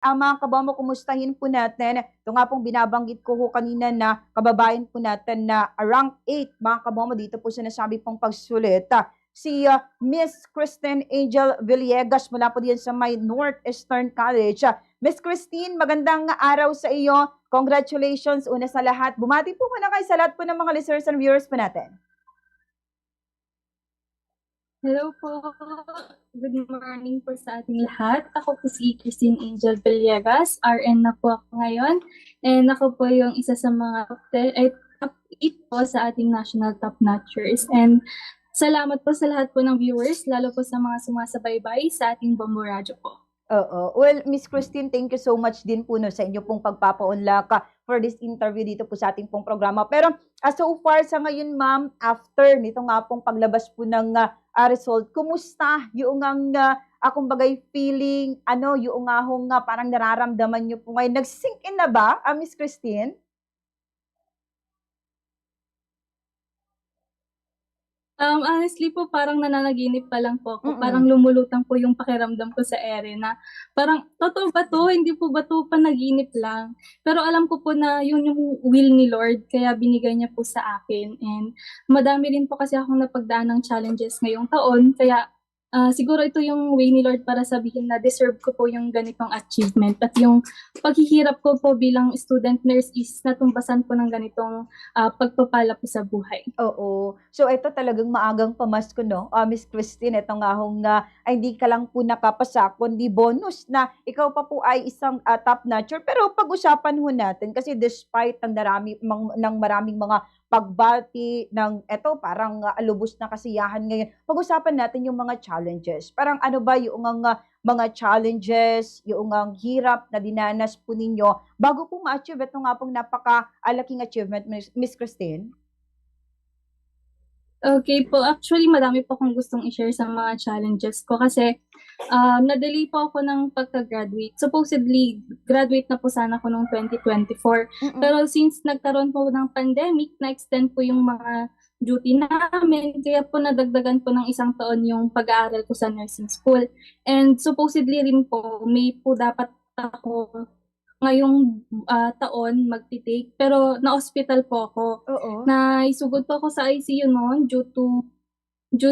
Mga kabamo, kumustahin po natin. Ito nga pong binabanggit ko kanina na kababayan po natin na rank 8, mga kabamo, dito po sinasabi pong pagsulit. Si Miss Christine Angel Villegas mula po diyan sa may Northeastern College. Miss Christine, magandang araw sa iyo. Congratulations una sa lahat. Bumati po muna kayo sa lahat po ng mga listeners and viewers po natin. Hello po. Good morning po sa ating lahat. Ako po si Christine Angel Villegas. RN na po ako ngayon. And ako po yung isa sa mga top 8 po sa ating national top notchers. And salamat po sa lahat po ng viewers, lalo po sa mga sumasabaybay sa ating Bombo Radio po. Oo. Well, Miss Christine, thank you so much din po sa inyo pong pagpapaunlak for this interview dito po sa ating pong programa. Pero so far sa ngayon, ma'am, after nito nga pong paglabas po ng result, kumusta yung akong bagay feeling, yung parang nararamdaman nyo po ngayon? Nag-sink in na ba, Miss Christine? Honestly po, parang nananaginip pa lang po ako. Mm-mm. Parang lumulutang po yung pakiramdam ko sa ere na parang, totoo ba to? Hindi po ba to panaginip lang? Pero alam ko po na yun yung will ni Lord, kaya binigay niya po sa akin. And madami rin po kasi akong napagdaan ng challenges ngayong taon, kaya siguro ito yung way ni Lord para sabihin na deserve ko po yung ganitong achievement. At yung paghihirap ko po bilang student nurse is natumbasan po ng ganitong pagpapala po sa buhay. Oo. So, ito talagang maagang pamasko, no? Miss Christine, ito nga ay hindi ka lang po nakapasa, kundi bonus na ikaw pa po ay isang top notcher. Pero pag-usapan ho natin, kasi despite ng maraming mga pagbati ng eto, parang lubos na kasiyahan ngayon, pag-usapan natin yung mga challenges. Parang ano ba yung mga challenges, yung hirap na dinanas po ninyo bago po ma-achieve ito nga pong napaka-alaking achievement, Miss Christine? Okay po. Actually, marami po akong gustong i-share sa mga challenges ko kasi na-delay po ako ng pagka-graduate. Supposedly, graduate na po sana ako noong 2024. Mm-mm. Pero since nagkaroon po ng pandemic, na-extend po yung mga duty namin, kaya po nadagdagan po ng isang taon yung pag-aaral ko sa nursing school. And supposedly rin po, may po dapat ako ngayong taon magti-take, pero na-hospital po ako. Oo. Naisugod po ako sa ICU noon due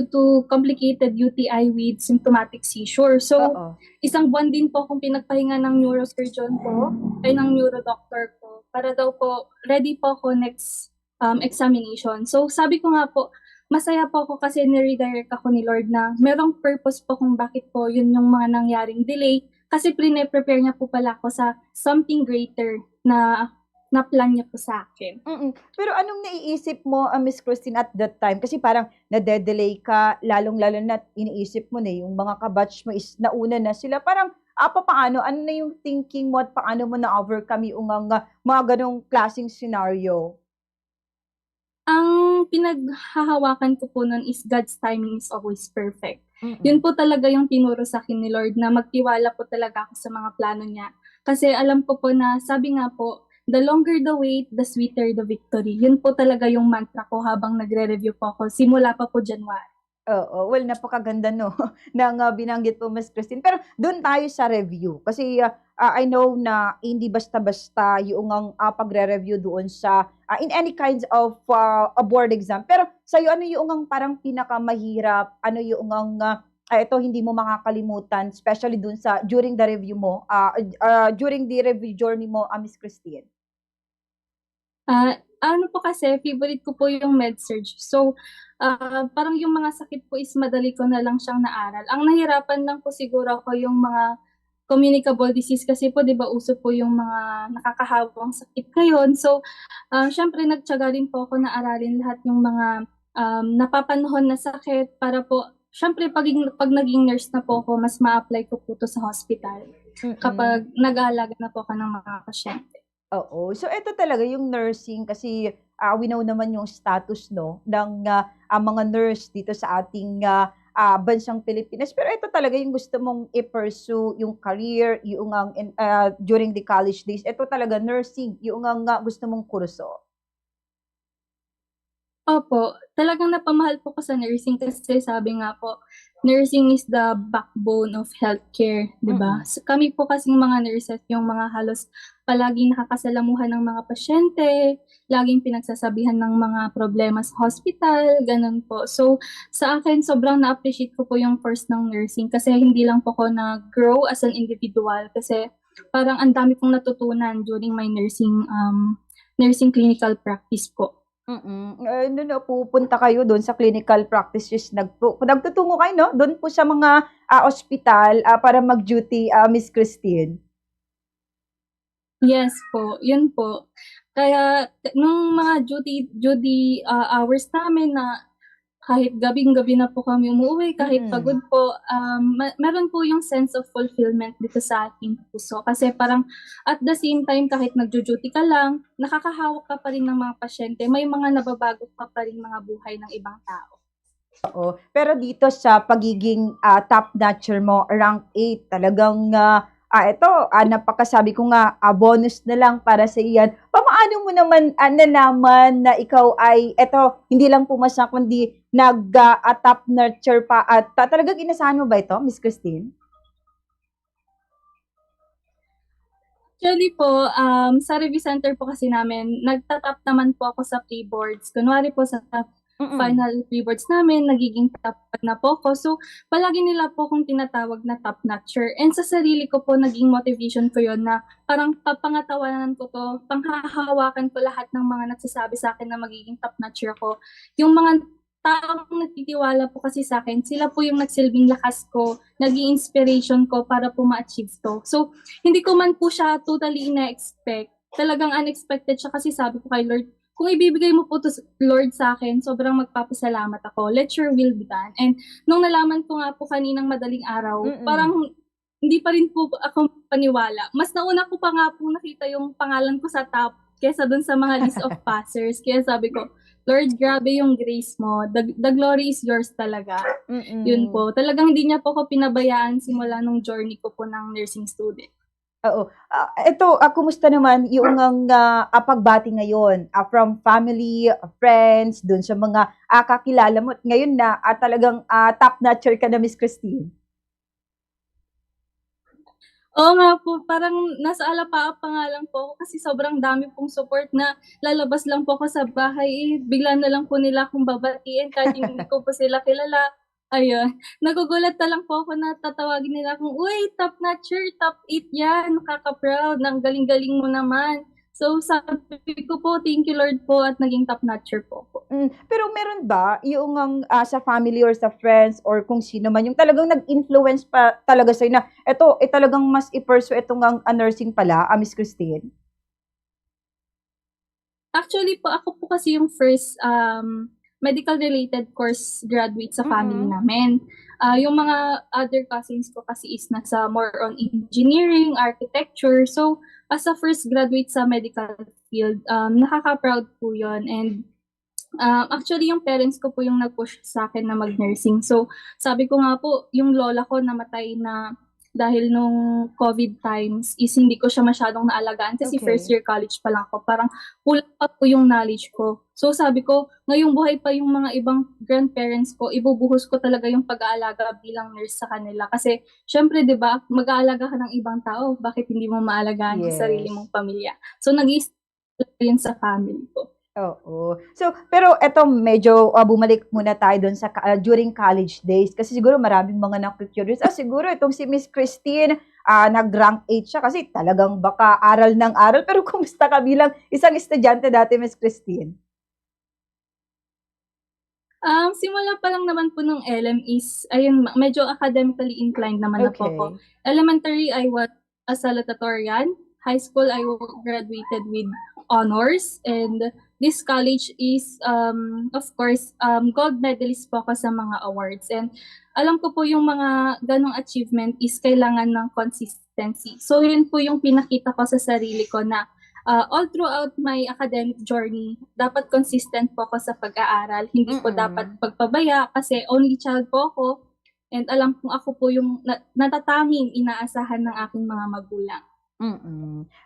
to complicated UTI with symptomatic seizure. So, Oo. isang buwan din po akong pinagpahinga ng neurosurgeon ko, ay ng neurodoctor ko, para daw po ready po ako next examination. So, sabi ko nga po, masaya po ako kasi ni-redirect ako ni Lord na merong purpose po kung bakit po yun yung mga nangyaring delay. Kasi prepare niya po pala ako sa something greater na plan niya po sa akin. Pero anong naiisip mo, Miss Christine, at that time? Kasi parang nade-delay ka, lalong-lalo na iniisip mo na yung mga kabatch mo is nauna na sila. Parang, paano? Ano na yung thinking mo at paano mo na-overcome yung mga ganong klaseng scenario? Ang pinaghahawakan ko po nun is God's timing is always perfect. Mm-mm. Yun po talaga yung tinuro sa akin ni Lord na magtiwala po talaga ako sa mga plano niya. Kasi alam ko po na sabi nga po, the longer the wait, the sweeter the victory. Yun po talaga yung mantra ko habang nagre-review po ako simula pa po January. Oo, well, napakaganda, no, ng binanggit po, Miss Christine. Pero doon tayo sa review. Kasi I know na hindi basta-basta yung pagre-review doon sa, in any kinds of a board exam. Pero sa'yo, ano yung parang pinakamahirap? Ano yung ito hindi mo makakalimutan, especially doon sa, during the review mo, during the review journey mo, Miss Christine? Ano po kasi, favorite ko po yung med-surg. So, parang yung mga sakit po is madali ko na lang siyang naaral. Ang nahirapan lang po siguro ako yung mga communicable disease kasi po 'di ba uso po yung mga nakakahawang sakit ngayon. So, syempre nagtiyaga rin po ako na aralin lahat yung mga napapanahon na sakit para po syempre pag naging nurse na po ako, mas ma-apply ko po to sa hospital kapag nag-aalaga na po ako ng mga pasyente. Oo. So ito talaga yung nursing kasi we know naman yung status, no, ng mga nurse dito sa ating bansang Pilipinas. Pero ito talaga yung gusto mong i-pursue yung career, yung during the college days. Ito talaga nursing, yung gusto mong kurso. Opo, talagang napamahal po ko sa nursing kasi sabi nga po, nursing is the backbone of healthcare, 'di ba? Mm. So, kami po kasing mga nurses yung mga halos palaging nakakasalamuhan ng mga pasyente, laging pinagsasabihan ng mga problema sa hospital, gano'n po. So, sa akin sobrang na-appreciate ko po yung course ng nursing kasi hindi lang po ako nag-grow as an individual kasi parang ang dami kong natutunan during my nursing clinical practice po. Ano pupunta kayo do'n sa clinical practices, nagtutungo kayo 'no, do'n po sa mga, ospital, para mag-duty, Miss Christine? Yes po, yun po. Kaya nung mga duty hours namin na kahit gabing-gabi na po kami umuuwi, kahit Mm. pagod po, meron po yung sense of fulfillment dito sa ating puso. Kasi parang at the same time, kahit nagdu-duty ka lang, nakakahawak ka pa rin ng mga pasyente, may mga nababago ka pa rin mga buhay ng ibang tao. Oo. Pero dito sa pagiging, top notcher mo, rank 8, talagang, ito, napakasabi ko nga, bonus na lang para sa iyan. Papaano mo naman, nalaman na ikaw ay eto, hindi lang pumasa kundi top notcher pa at talagang inasahan mo ba ito, Miss Christine? Actually po, sa review center po kasi namin, nagta-top naman po ako sa pre-boards. Kunwari po sa Mm. final pre-boards namin, nagiging top 1 na po ako. So, palagi nila po akong tinatawag na top notcher. And sa sarili ko po, naging motivation ko yon na parang papangatawanan ko to, panghahawakan ko lahat ng mga nagsasabi sa akin na magiging top notcher ako. Yung mga taong nagtitiwala po kasi sa akin, sila po yung nagsilbing lakas ko, naging inspiration ko para po ma-achieve to. So, hindi ko man po siya totally ina-expect. Talagang unexpected siya kasi sabi ko kay Lord, kung ibibigay mo po to Lord sa akin, sobrang magpapasalamat ako. Let your will be done. And nung nalaman ko nga po kaninang madaling araw, Mm. parang hindi pa rin po ako paniwala. Mas nauna ko pa nga po nakita yung pangalan ko sa top kesa dun sa mga list of passers. Kaya sabi ko, Lord, grabe yung grace mo. The glory is yours talaga. Yun Mm. po. Talagang hindi niya po ako pinabayaan simula nung journey ko po ng nursing student. Oo. Eto, kumusta naman yung pagbati ngayon, from family, friends, dun sa mga, kakilala mo at ngayon na, talagang, top notcher ka na, Miss Christine? Oo nga po, parang nasa alapaap pa nga lang po ako kasi sobrang dami pong support na lalabas lang po ako sa bahay, bigla na lang po nila akong babatiin kahit hindi ko po sila kilala. Ayun, nagugulat na lang po ako na tatawagin nila akong, "Uy, top notcher, top 8 'yan, nakaka-proud, ang galing-galing mo naman." So, sabi ko po, "Thank you Lord po," at naging top notcher po ako. Pero meron ba yung sa family or sa friends or kung sino man yung talagang nag-influence pa talaga sa'yo na eto, talagang mas i-pursue itong nursing pala, Miss Christine? Actually po, ako po kasi yung first, medical related course graduate sa family Mm. namin. Yung mga other cousins ko kasi is nasa more on engineering, architecture. So, as a first graduate sa medical field, nakaka-proud po yun. And actually yung parents ko po yung nag-push sa akin na mag-nursing. So, sabi ko nga po, yung lola ko namatay na dahil nung COVID times is hindi ko siya masyadong naalagaan kasi first Okey. year college pa lang ako. Parang kulang pa po yung knowledge ko. So sabi ko, ngayong buhay pa yung mga ibang grandparents ko, ibubuhos ko talaga yung pag-aalaga bilang nurse sa kanila. Kasi syempre, di ba, mag-aalaga ka ng ibang tao, bakit hindi mo maalagaan yung sarili Yes. mong pamilya? So nag-i-start yun sa family ko. Oo. So, pero eto medyo, bumalik muna tayo dun sa during college days kasi siguro maraming mga naku-curious, siguro itong si Miss Christine, nag-rank 8 siya kasi talagang baka aral ng aral, pero kumusta ka bilang isang estudyante dati, Miss Christine? Simula pa lang naman po nung LM is ayun medyo academically inclined naman na po ako. Okay. Elementary, I was a salutatorian. High school, I graduated with honors. And this college is, of course, gold medalist po ako sa mga awards. And alam ko po yung mga ganong achievement is kailangan ng consistency. So yun po yung pinakita ko sa sarili ko na all throughout my academic journey, dapat consistent po ako sa pag-aaral. Hindi po dapat Mm. pagpabaya kasi only child po ako and alam kong ako po yung natatanging inaasahan ng aking mga magulang.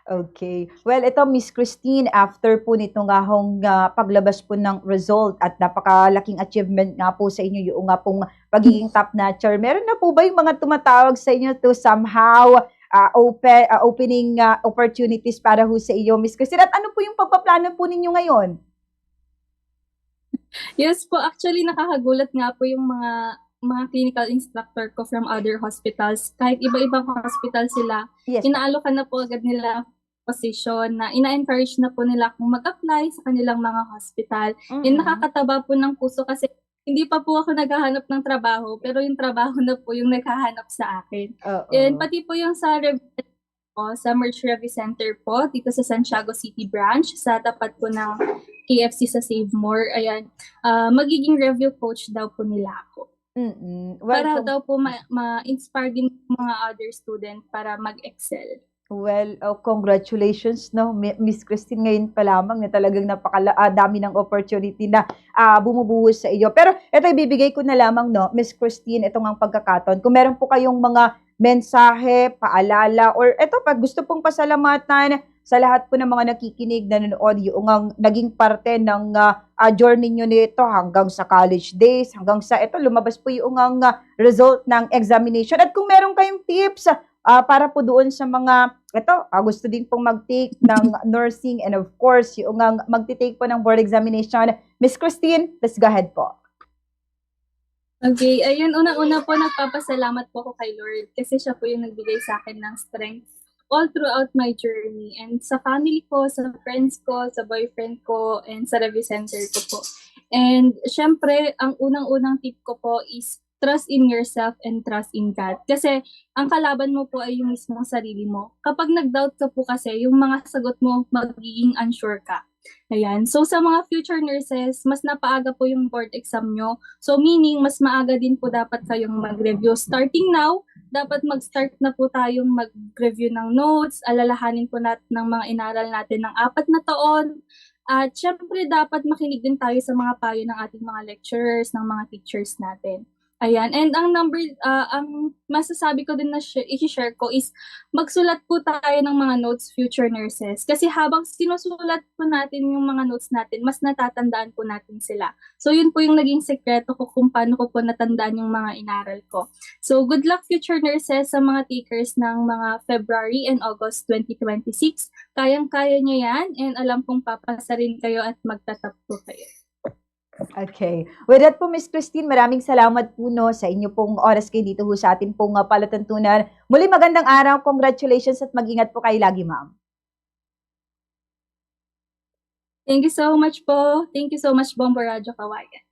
Okay. Well, ito Miss Christine, after po nito nga hong, paglabas po ng result at napakalaking achievement nga po sa inyo yung nga pong pagiging top-notcher. Meron na po ba yung mga tumatawag sa inyo to somehow opening opportunities para ho sa iyo, Miss Christine? At ano po yung pagpaplano po ninyo ngayon? Yes po, actually nakakagulat nga po yung mga clinical instructor ko from other hospitals. Kahit iba-ibang hospital sila, Yes. inaalokan na po agad nila position na ina-encourage na po nila akong mag-apply sa kanilang mga hospital. And nakakataba po ng puso kasi hindi pa po ako naghahanap ng trabaho, pero yung trabaho na po yung naghahanap sa akin. And pati po yung sa sa Merch Review Center po, dito sa Santiago City branch, sa tapat po ng KFC sa Save More. Ayan, magiging review coach daw po nila ako. Para daw po ma-inspire din mga other student para mag-excel. Well, congratulations, no, Miss Christine, ngayon pa lamang na talagang dami ng opportunity na bumubuhos sa iyo. Pero ito, ibibigay ko na lamang, no, Miss Christine, itong ang pagkakataon. Kung meron po kayong mga mensahe, paalala, or ito, pag gusto pong pasalamatan sa lahat po ng mga nakikinig, nanonood, yung ang naging parte ng journey nyo nito hanggang sa college days, hanggang sa ito, lumabas po yung ang result ng examination. At kung meron kayong tips, para po doon sa mga, gusto din pong mag-take ng nursing and of course, yung magti-take po ng board examination. Miss Christine, let's go ahead po. Okay, ayun, unang-una po nagpapasalamat po ako kay Lord kasi siya po yung nagbigay sa akin ng strength all throughout my journey, and sa family ko, sa friends ko, sa boyfriend ko, and sa review center ko po. And syempre, ang unang-unang tip ko po is trust in yourself and trust in God. Kasi ang kalaban mo po ay yung mismong sarili mo. Kapag nag-doubt ka po kasi, yung mga sagot mo magiging unsure ka. Ayan. So sa mga future nurses, mas napaaga po yung board exam nyo. So meaning, mas maaga din po dapat kayong mag-review. Starting now, dapat mag-start na po tayong mag-review ng notes, alalahanin po natin ng mga inaral natin ng 4 na taon. At syempre, dapat makinig din tayo sa mga payo ng ating mga lecturers, ng mga teachers natin. Ayan. And ang masasabi ko din na i-share ko is magsulat po tayo ng mga notes, future nurses. Kasi habang sinusulat po natin yung mga notes natin, mas natatandaan po natin sila. So yun po yung naging sekreto ko kung paano ko po natandaan yung mga inaral ko. So good luck future nurses sa mga takers ng mga February and August 2026. Kayang-kaya nyo yan, and alam kong papasa rin kayo at magtatap po kayo. Okay. With that po, Miss Christine, maraming salamat po, no, sa inyo pong oras kayo dito ho sa atin pong palatuntunan. Muli, magandang araw, congratulations at mag-ingat po kayo lagi, ma'am. Thank you so much po. Thank you so much, Bombo Radyo Kawayan.